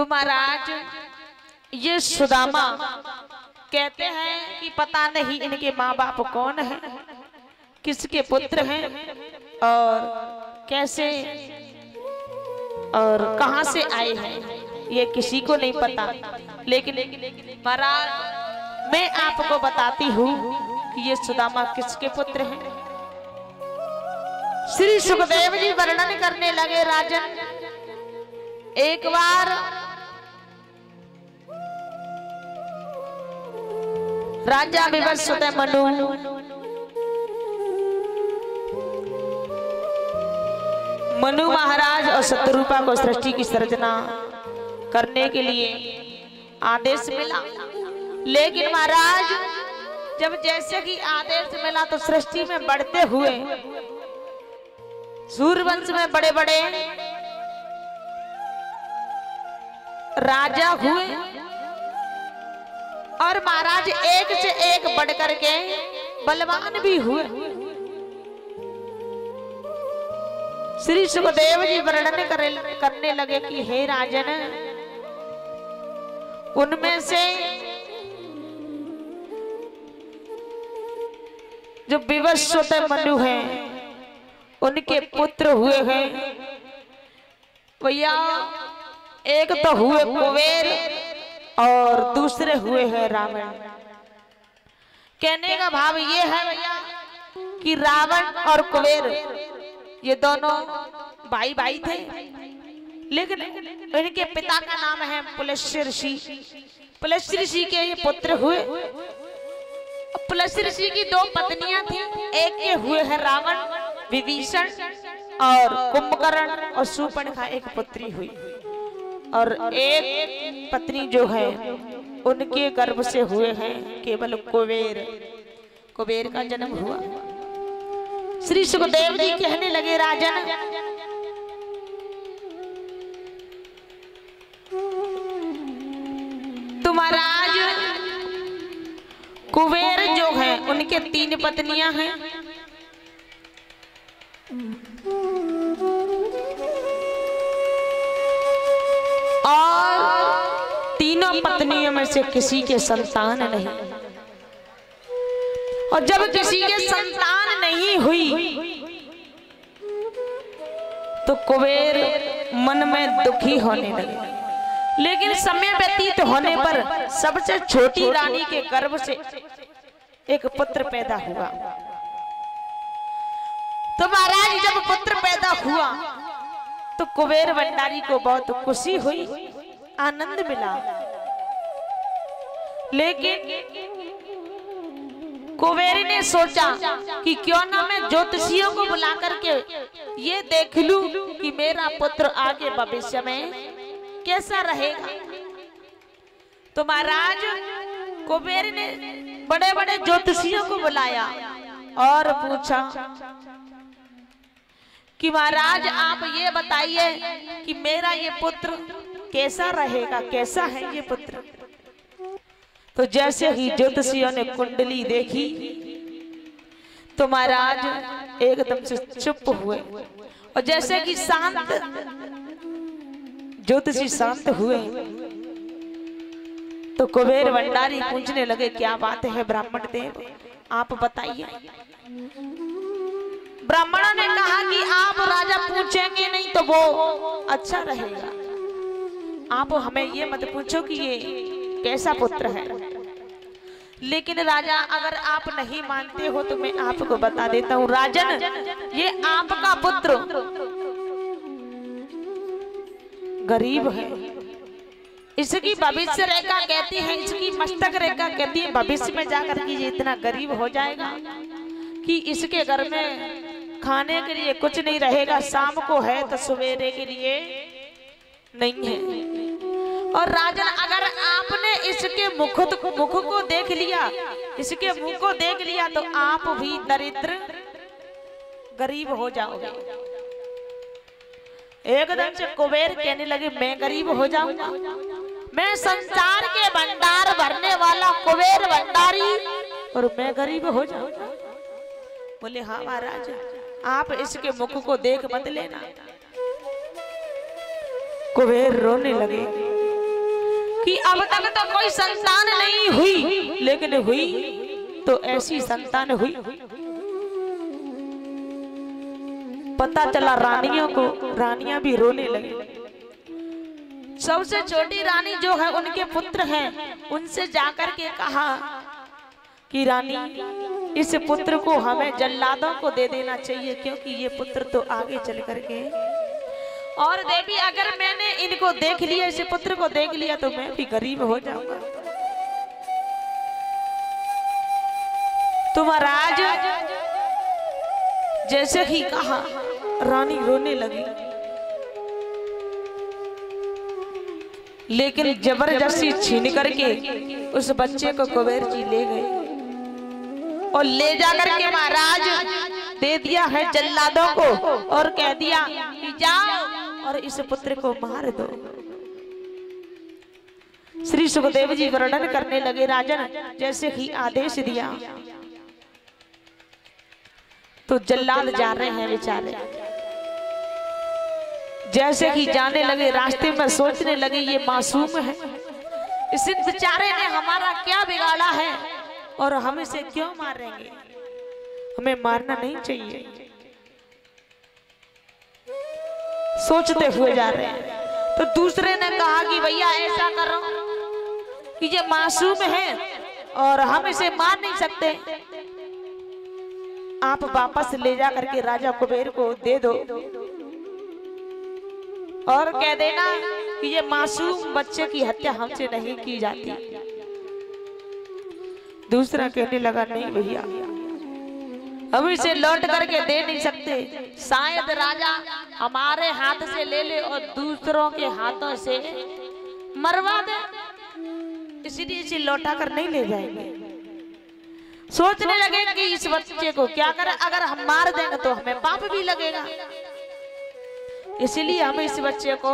तो महाराज ये सुदामा कहते हैं कि पता नहीं इनके माँ बाप कौन है, किसके पुत्र हैं और कैसे और कहां से आए हैं ये किसी को नहीं पता। लेकिन महाराज मैं आपको बताती हूँ कि ये सुदामा किसके पुत्र हैं। श्री सुखदेव जी वर्णन करने लगे, राजन एक बार राजा विवस्वत मनु महाराज और शत्रुपा को सृष्टि की सर्जना करने के लिए आदेश मिला। लेकिन महाराज जब जैसे कि आदेश मिला तो सृष्टि में बढ़ते हुए सूर्यवंश में बड़े बड़े राजा हुए और महाराज एक से एक बढ़ करके बलवान भी हुए। श्री सुखदेव जी वर्णन करने लगे कि हे राजन, उनमें से जो विवस्वत मनु हैं उनके पुत्र हुए हैं भैया, एक तो हुए कुबेर और दूसरे हुए हैं रावण। कहने का भाव ये है भैया कि रावण और कुबेर ये दोनों भाई भाई थे, लेकिन इनके पिता का नाम है पुलस्त्य ऋषि। पुलस्त्य ऋषि के ये पुत्र हुए। पुलस्त्य ऋषि की दो पत्नियां थी, एक के हुए हैं रावण विभीषण और कुंभकर्ण और शूर्पणखा एक पुत्री हुई, और एक पत्नी जो है उनके गर्भ से हुए हैं केवल कुबेर। कुबेर का जन्म हुआ। श्री सुखदेव जी कहने लगे, राजन तुम्हारा कुबेर जो है उनके 3 पत्नियां हैं, और तीनों पत्नियों में से किसी के संतान नहीं। और जब किसी के संतान नहीं हुई तो कुबेर मन में दुखी होने लगे। लेकिन समय व्यतीत होने पर सबसे छोटी रानी के गर्भ से एक पुत्र पैदा हुआ। तो महाराज जब पुत्र पैदा हुआ तो कुबेर भंडारी को बहुत खुशी हुई, आनंद मिला। लेकिन कुबेर ने सोचा कि क्यों ना मैं ज्योतिषियों को बुला करके ये देख लूं कि मेरा पुत्र आगे भविष्य में कैसा रहेगा। तो महाराज कुबेर ने बड़े बड़े ज्योतिषियों को बुलाया और पूछा कि महाराज आप ये बताइए कि मेरा ये पुत्र कैसा रहेगा, कैसा है ये पुत्र। तो जैसे ही ज्योतिषियों ने कुंडली देखी तो महाराज एकदम से चुप हुए, और जैसे कि शांत ज्योतिषी शांत हुए तो कुबेर भंडारी पूछने लगे, क्या बात है ब्राह्मण देव, आप बताइए। ब्राह्मणों ने कहा कि आप राजा पूछेंगे नहीं तो वो अच्छा रहेगा, आप हमें ये मत पूछो कि ये कैसा पुत्र है। लेकिन राजा अगर आप नहीं मानते हो तो मैं आपको बता देता हूँ, राजन ये आपका पुत्र गरीब है। इसकी भविष्य रेखा कहती है, इसकी मस्तक रेखा कहती है भविष्य में जाकर के ये इतना गरीब हो जाएगा कि इसके घर में खाने के लिए कुछ नहीं रहेगा, शाम को है तो सवेरे के लिए नहीं है। और राजन अगर आपने इसके मुख को देख लिया, इसके मुख को देख लिया तो आप भी दरिद्र गरीब हो जाओगे। एकदम से कुबेर कहने लगे, मैं गरीब हो जाऊंगा, मैं संसार के भंडार भरने वाला कुबेर भंडारी और मैं गरीब हो जाऊंगा। बोले हाँ महाराज, आप इसके मुख को देख मत लेना। कुबेर रोने लगे, कि अब तक तो कोई संतान नहीं हुई, लेकिन हुई तो ऐसी संतान हुई। पता चला रानियों को, रानियां भी रोने लगी। सबसे छोटी रानी जो है उनके पुत्र हैं, उनसे जाकर के कहा कि रानी, इस पुत्र को हमें जल्लादों को दे देना चाहिए, क्योंकि ये पुत्र तो आगे चल करके, और देवी अगर मैंने इनको देख लिया, इस पुत्र को देख लिया, तो मैं भी गरीब हो जाऊंगा। तो महाराज जैसे ही कहा, रानी रोने लगी, लेकिन जबरदस्ती छीन करके उस बच्चे को कुबेर जी ले गए और ले जाकर के महाराज दे दिया है जल्लादों को, और कह दिया कि जाओ और इस पुत्र को मार दो। श्री सुखदेव जी वर्णन करने लगे, राजन जैसे ही आदेश दिया तो जल्लाद जा रहे हैं बेचारे। जैसे ही जाने लगे, रास्ते में सोचने लगे ये मासूम है, इस बेचारे ने हमारा क्या बिगाड़ा है और हम इसे क्यों मारेंगे, हमें मारना नहीं चाहिए। सोचते हुए जा रहे हैं तो दूसरे ने कहा कि भैया ऐसा करो कि ये मासूम है और हम इसे मार नहीं सकते, आप वापस ले जा करके राजा कुबेर को दे दो और कह देना कि ये मासूम बच्चे की हत्या हमसे नहीं की जाती। दूसरा कहने लगा, नहीं भैया, हम इसे लौट करके दे नहीं सकते, शायद राजा हमारे हाथ से ले ले और दूसरों के हाथों से मरवा दे, इसलिए इसे लौटा कर नहीं ले जाएंगे। सोचने लगे कि इस बच्चे को क्या करें, अगर हम मार देंगे तो हमें पाप भी लगेगा, इसलिए हम इस बच्चे को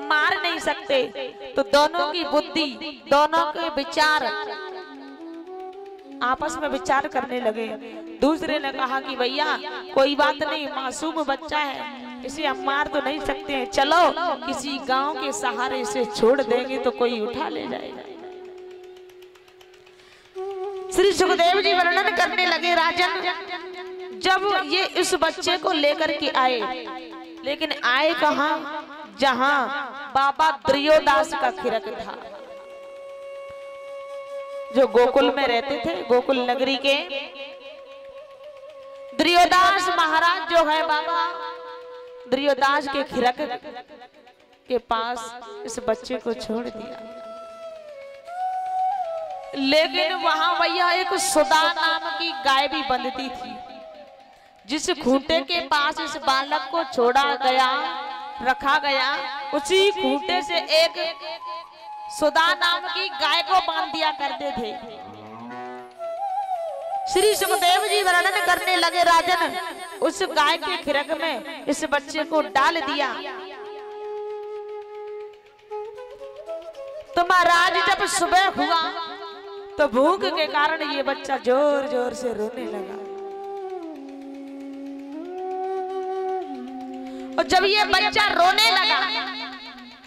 मार नहीं सकते। तो दोनों की बुद्धि, दोनों के विचार आपस में विचार करने लगे। दूसरे ने कहा कि भैया कोई बात नहीं, मासूम बच्चा है, इसे हम मार तो नहीं सकते हैं, चलो किसी गांव के सहारे इसे छोड़ देंगे तो कोई उठा ले जाएगा। श्री सुखदेव जी वर्णन करने लगे, राजन जब ये इस बच्चे को लेकर के आए, लेकिन आए कहां, जहां बाबा द्रियोदास का खिरक था, जो गोकुल में रहते थे, गोकुल नगरी के द्रियोदास महाराज जो है, बाबा द्रियोदास के खिरक के पास इस बच्चे को छोड़ दिया। लेकिन वहां भैया एक सुदा नाम की गाय भी बंधती थी, जिस खूंटे के पास इस बालक को छोड़ा गया, रखा गया, उसी खूंटे से एक सुदा नाम की गाय को बांध दिया करते थे। श्री सुखदेव जी वर्णन करने लगे, राजन उस गाय के खिरक में इस बच्चे को डाल दिया। तो महाराज जब सुबह हुआ तो भूख के कारण ये बच्चा जोर जोर से रोने लगा, और जब ये बच्चा रोने लगा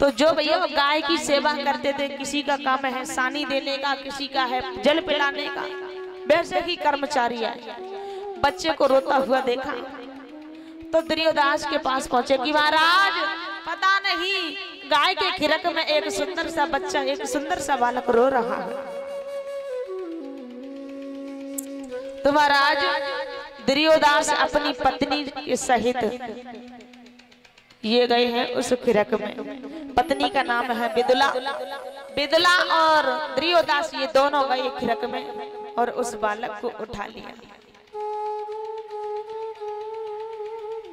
तो जो भैया वो गाय की सेवा करते थे, किसी का काम है सानी देने का, किसी का है जल पिलाने का, वैसे ही कर्मचारी आए, बच्चे को रोता हुआ देखा तो द्रियोदास के पास पहुंचे कि महाराज पता नहीं गाय के खिरक में एक सुंदर सा बच्चा, एक सुंदर सा बालक रो रहा है। तो महाराज द्रियोदास अपनी पत्नी के सहित ये गए हैं उस खिरक में। पत्नी का नाम है विदुला। विदुला और द्रियोदास ये दोनों गए खिरक में और उस बालक को उठा लिया।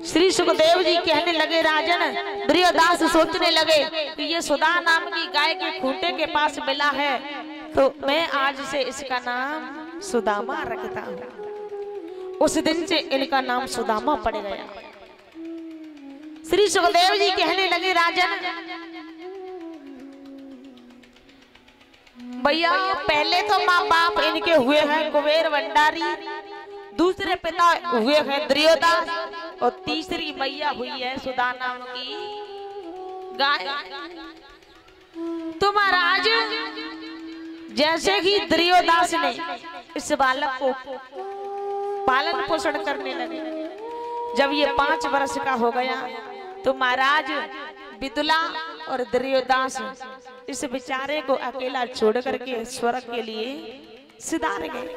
श्री सुखदेव जी कहने लगे, राजन द्रियोदास सोचने लगे कि ये सुदा नाम की गाय के खूंटे के पास मिला है, तो मैं आज से इसका नाम सुदामा रखता हूँ। उस दिन से इनका नाम सुदामा पड़ गया। श्री सुखदेव जी कहने लगे, राजन भैया पहले तो माँ बाप इनके हुए हैं कुबेर भंडारी, दूसरे पिता हुए हैं द्रियोदास, और तीसरी मैया हुई है सुदा नाम की गाय। तो महाराज जैसे ही दुर्योधन ने इस बालक को पालन पोषण करने लगे, जब ये 5 वर्ष का हो गया तो महाराज विदुला और दुर्योधन इस बेचारे को अकेला छोड़ करके स्वर्ग के लिए सिधार गए।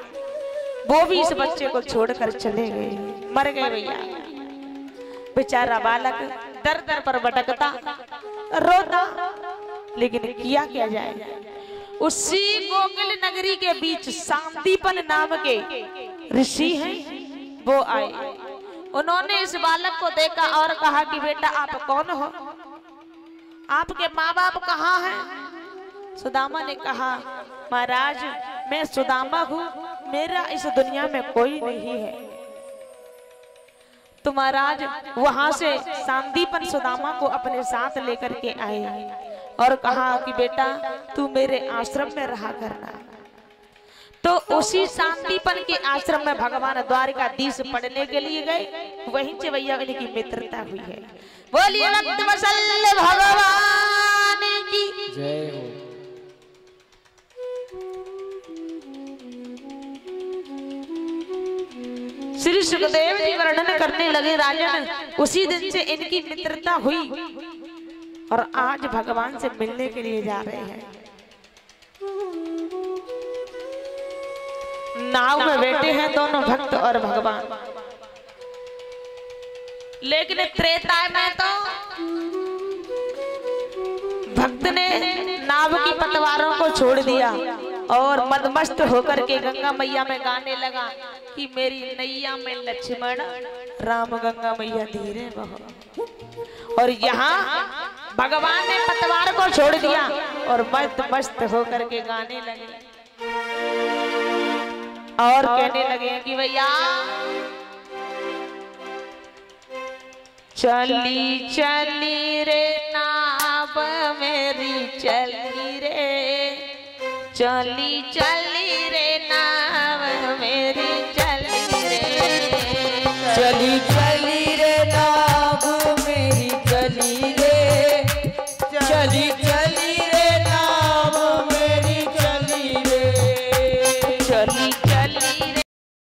वो भी इस बच्चे को छोड़कर चले गए, मर गए भैया। बेचारा बालक दर दर पर भटकता रोता, लेकिन किया क्या जाए। उसी गोकुल नगरी के बीच सांदीपन नाम के ऋषि हैं, वो आए। उन्होंने इस बालक को देखा और कहा कि बेटा आप कौन हो, आपके माँ बाप कहाँ हैं। सुदामा ने कहा महाराज मैं सुदामा हूँ, मेरा इस दुनिया में कोई नहीं है। तो महाराज वहां से सांदीपन सुदामा को अपने साथ लेकर के आए और कहा कि बेटा तू मेरे आश्रम में रहा करना। तो उसी सांदीपन के आश्रम में भगवान द्वारिकाधीश पढ़ने के लिए गए, वहीं से भैया इनकी मित्रता हुई है। बोलिए भक्त वत्सल भगवान की जय हो। श्री सुखदेव जी वर्णन करने लगे, राजन उसी दिन से इनकी मित्रता हुई और आज भगवान से मिलने के लिए जा रहे हैं। नाव में बैठे हैं दोनों भक्त और भगवान, लेकिन त्रेता में तो भक्त ने नाव की पतवारों को छोड़ दिया और मदमस्त होकर के गंगा मैया में गाने लगा कि मेरी नैया में लक्ष्मण राम गंगा मैया धीरे बहो। और यहाँ भगवान ने पतवार को छोड़ दिया और मस्त होकर के गाने लगे और कहने लगे कि भैया चली चली रे नाव मेरी चली रे, चली चली रे नाव मेरी